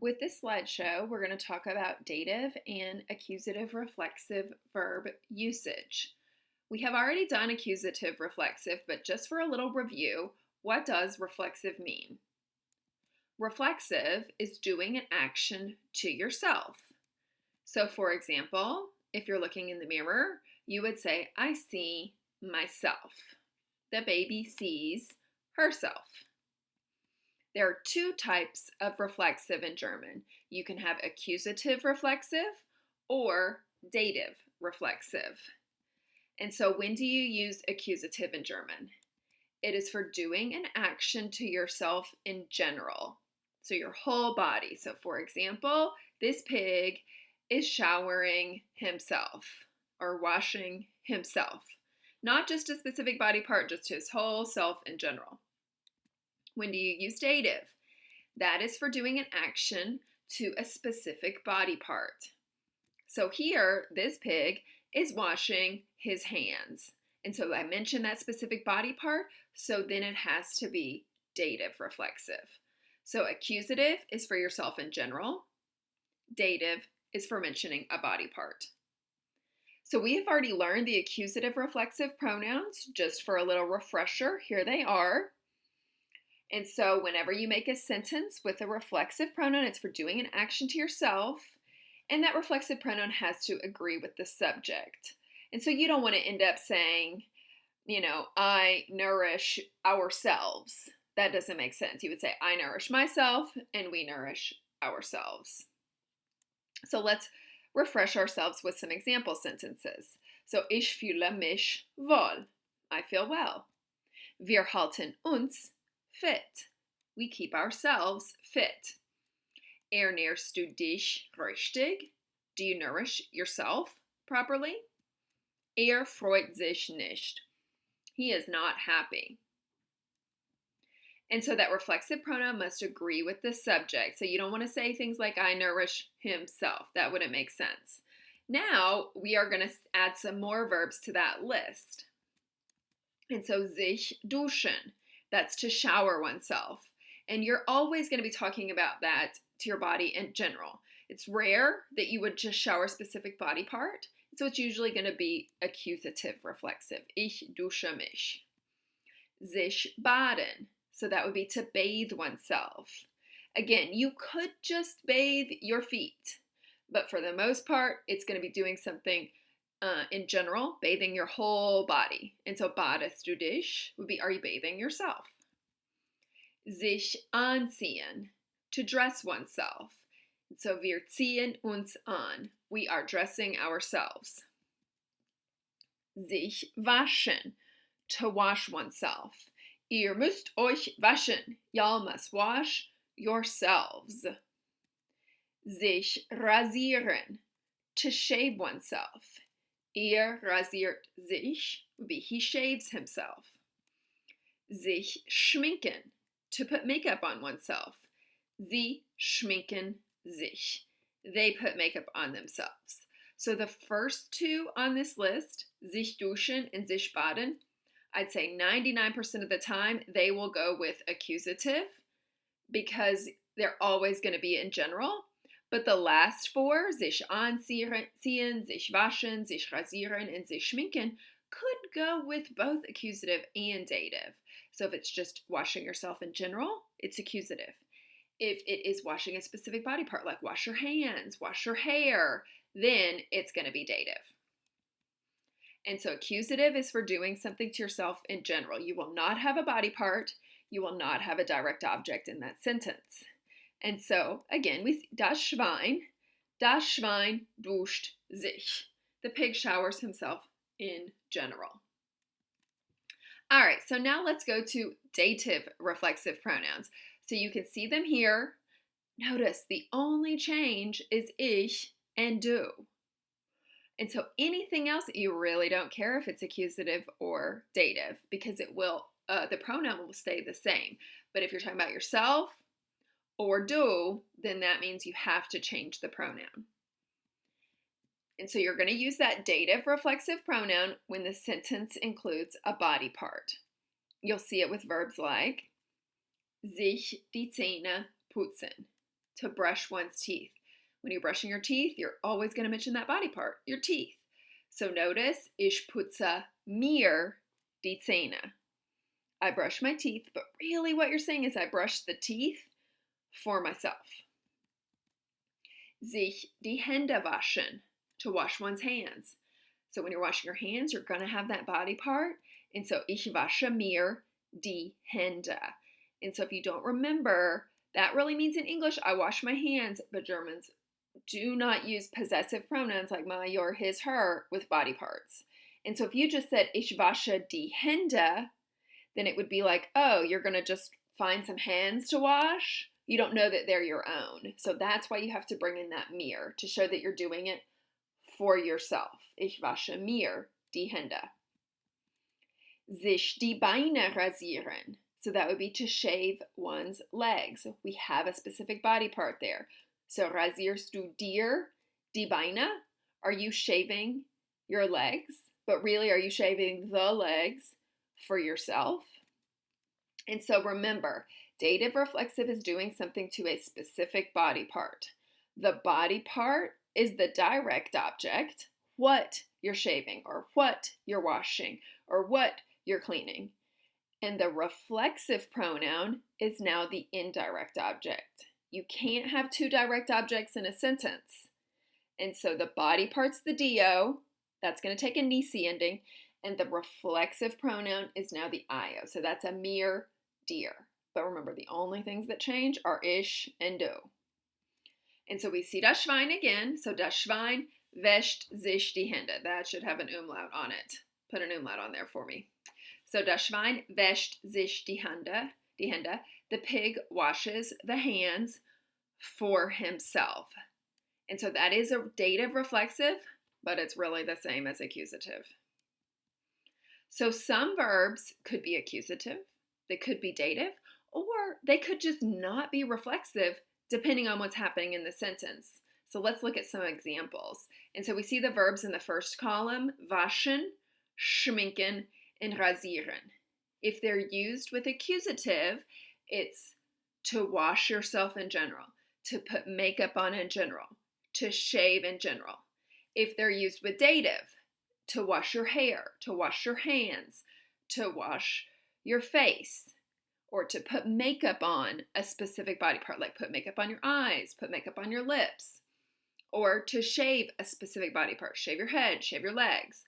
With this slideshow, we're going to talk about dative and accusative reflexive verb usage. We have already done accusative reflexive, but just for a little review, what does reflexive mean? Reflexive is doing an action to yourself. So for example, if you're looking in the mirror, you would say, I see myself. The baby sees herself. There are two types of reflexive in German. You can have accusative reflexive or dative reflexive. And so when do you use accusative in German? It is for doing an action to yourself in general. So your whole body. So for example, this pig is showering himself or washing himself. Not just a specific body part, just his whole self in general. When do you use dative? That is for doing an action to a specific body part. So here, this pig is washing his hands. And so I mentioned that specific body part, so then it has to be dative reflexive. So accusative is for yourself in general. Dative is for mentioning a body part. So we have already learned the accusative reflexive pronouns. Just for a little refresher, here they are. And so whenever you make a sentence with a reflexive pronoun, it's for doing an action to yourself, and that reflexive pronoun has to agree with the subject. And so you don't want to end up saying, I nourish ourselves. That doesn't make sense. You would say, I nourish myself, and we nourish ourselves. So let's refresh ourselves with some example sentences. So, ich fühle mich wohl. I feel well. Wir halten uns fit. We keep ourselves fit. Ernährst du dich richtig? Do you nourish yourself properly? Freut sich nicht. He is not happy. And so that reflexive pronoun must agree with the subject. So you don't want to say things like, I nourish himself. That wouldn't make sense. Now we are going to add some more verbs to that list. And so sich duschen. That's to shower oneself. And you're always going to be talking about that to your body in general. It's rare that you would just shower a specific body part. So it's usually going to be accusative reflexive. Ich dusche mich. Sich baden. So that would be to bathe oneself. Again, you could just bathe your feet. But for the most part, it's going to be doing something in general, bathing your whole body. And so badest du dich would be, are you bathing yourself? Sich anziehen, to dress oneself. And so wir ziehen uns an, we are dressing ourselves. Sich waschen, to wash oneself. Ihr müsst euch waschen, y'all must wash yourselves. Sich rasieren, to shave oneself. Rasiert sich would be he shaves himself. Sich schminken, to put makeup on oneself. Sie schminken sich. They put makeup on themselves. So the first two on this list, sich duschen and sich baden, I'd say 99% of the time they will go with accusative because they're always going to be in general. But the last four, sich anziehen, sich waschen, sich rasieren, and sich schminken, could go with both accusative and dative. So if it's just washing yourself in general, it's accusative. If it is washing a specific body part, like wash your hands, wash your hair, then it's going to be dative. And so accusative is for doing something to yourself in general. You will not have a body part. You will not have a direct object in that sentence. And so, again, we see das Schwein duscht sich. The pig showers himself in general. All right, so now let's go to dative reflexive pronouns. So you can see them here. Notice the only change is ich and du. And so anything else, you really don't care if it's accusative or dative because it will, the pronoun will stay the same. But if you're talking about yourself or du, then that means you have to change the pronoun. And so you're going to use that dative reflexive pronoun when the sentence includes a body part. You'll see it with verbs like sich die Zähne putzen. to brush one's teeth. When you're brushing your teeth, you're always going to mention that body part, your teeth. So notice, ich putze mir die Zähne. I brush my teeth, but really what you're saying is I brush the teeth for myself. Sich die Hände waschen, to wash one's hands. So when you're washing your hands, you're going to have that body part. And so ich wasche mir die Hände. And so if you don't remember, that really means in English, I wash my hands, but Germans do not use possessive pronouns like my, your, his, her with body parts. And so if you just said ich wasche die Hände, then it would be like, oh, you're going to just find some hands to wash. You don't know that they're your own. So that's why you have to bring in that mir to show that you're doing it for yourself. Ich wasche mir die Hände. Sich die Beine rasieren. So that would be to shave one's legs. We have a specific body part there. So rasierst du dir die Beine? Are you shaving your legs? But really, are you shaving the legs for yourself? And so remember, dative reflexive is doing something to a specific body part. The body part is the direct object, what you're shaving or what you're washing or what you're cleaning. And the reflexive pronoun is now the indirect object. You can't have two direct objects in a sentence. And so the body part's the do, that's going to take a nisi ending, and the reflexive pronoun is now the io. So that's a mir dir. But remember, the only things that change are ich and du. And so we see das Schwein again. So das Schwein wäscht sich die Hände. That should have an umlaut on it. Put an umlaut on there for me. So das Schwein wäscht sich die Hände. The pig washes the hands for himself. And so that is a dative reflexive, but it's really the same as accusative. So some verbs could be accusative, they could be dative, or they could just not be reflexive depending on what's happening in the sentence. So let's look at some examples. And so we see the verbs in the first column, waschen, schminken, and rasieren. If they're used with accusative, it's to wash yourself in general, to put makeup on in general, to shave in general. If they're used with dative, to wash your hair, to wash your hands, to wash your face, or to put makeup on a specific body part, like put makeup on your eyes, put makeup on your lips, or to shave a specific body part, shave your head, shave your legs.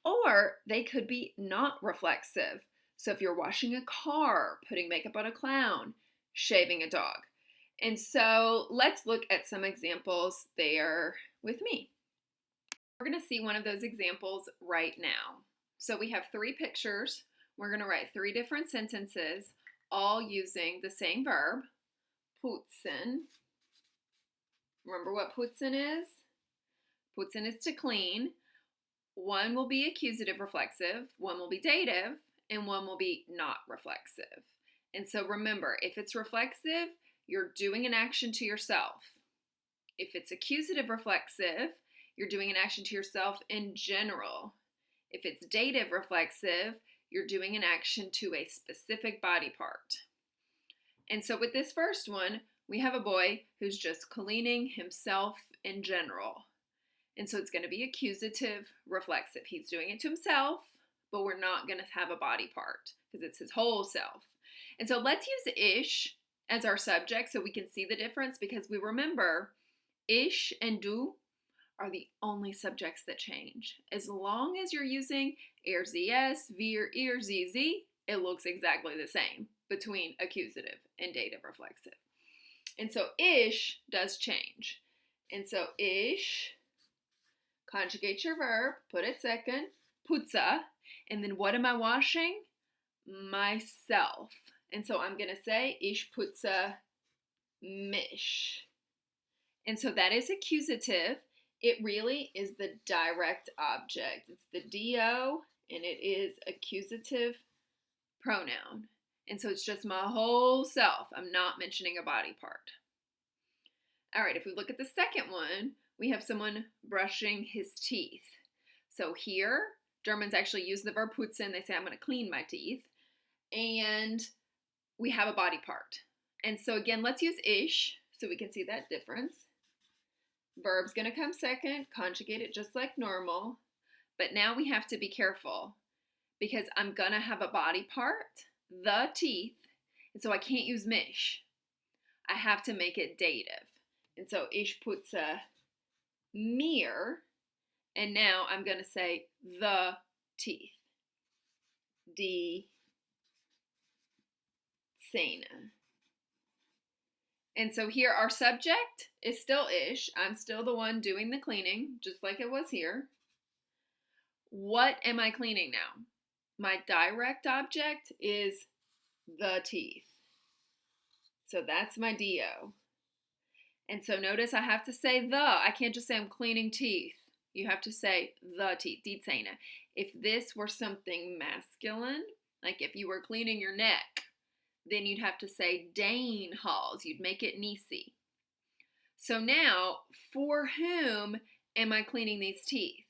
Or they could be not reflexive. So if you're washing a car, putting makeup on a clown, shaving a dog. And so let's look at some examples there with me. We're going to see one of those examples right now. So we have 3 pictures. We're going to write 3 different sentences, all using the same verb, putzen. Remember what putzen is? Putzen is to clean. One will be accusative reflexive, one will be dative, and one will be not reflexive. And so remember, if it's reflexive, you're doing an action to yourself. If it's accusative reflexive, you're doing an action to yourself in general. If it's dative reflexive, you're doing an action to a specific body part. And so with this first one, we have a boy who's just cleaning himself in general. And so it's going to be accusative reflexive. He's doing it to himself, but we're not going to have a body part because it's his whole self. And so let's use ich as our subject so we can see the difference, because we remember ich and du are the only subjects that change. As long as you're using er, sie, es, wir, ihr, sie, sie, it looks exactly the same between accusative and dative reflexive. And so ich does change. And so ich, conjugate your verb, put it second, putze, and then what am I washing? Myself. And so I'm going to say ich putze mich. And so that is accusative. It really is the direct object. It's the do, and it is accusative pronoun. And so it's just my whole self. I'm not mentioning a body part. All right, if we look at the second one, we have someone brushing his teeth. So here, Germans actually use the verb putzen. They say, I'm going to clean my teeth. And we have a body part. And so again, let's use ich. so we can see that difference. Verb's going to come second, conjugate it just like normal. But now we have to be careful because I'm going to have a body part, the teeth, and so I can't use mich. I have to make it dative. And so ich putze mir, and now I'm going to say the teeth. Die Zähne. And so here our subject is still ich. I'm still the one doing the cleaning, just like it was here. What am I cleaning now? My direct object is the teeth. So that's my DO. And so notice I have to say the. I can't just say I'm cleaning teeth. You have to say the teeth, die Zähne. If this were something masculine, like if you were cleaning your neck, then you'd have to say den Hals. You'd make it Nisi. So now, for whom am I cleaning these teeth?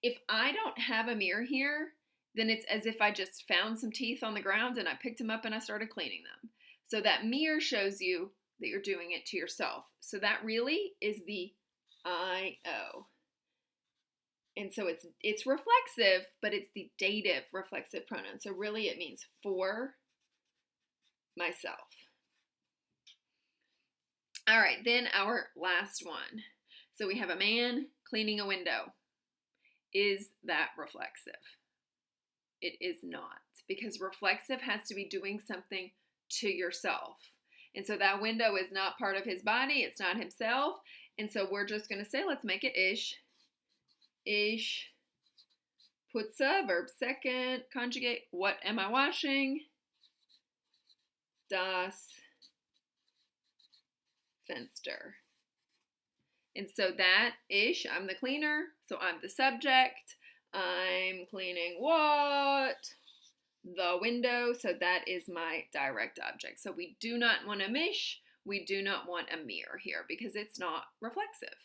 If I don't have a mirror here, then it's as if I just found some teeth on the ground and I picked them up and I started cleaning them. So that mirror shows you that you're doing it to yourself. So that really is the I-O. And so it's reflexive, but it's the dative reflexive pronoun. So really it means for myself. All right, then our last one. So we have a man cleaning a window. Is that reflexive? It is not, because reflexive has to be doing something to yourself. And so that window is not part of his body, it's not himself. And so we're just going to say, let's make it ich. Ich putze, verb second, conjugate. What am I washing? Das Fenster. And so that ich, I'm the cleaner, so I'm the subject. I'm cleaning what? The window, so that is my direct object. So we do not want a mich, we do not want a mirror here because it's not reflexive.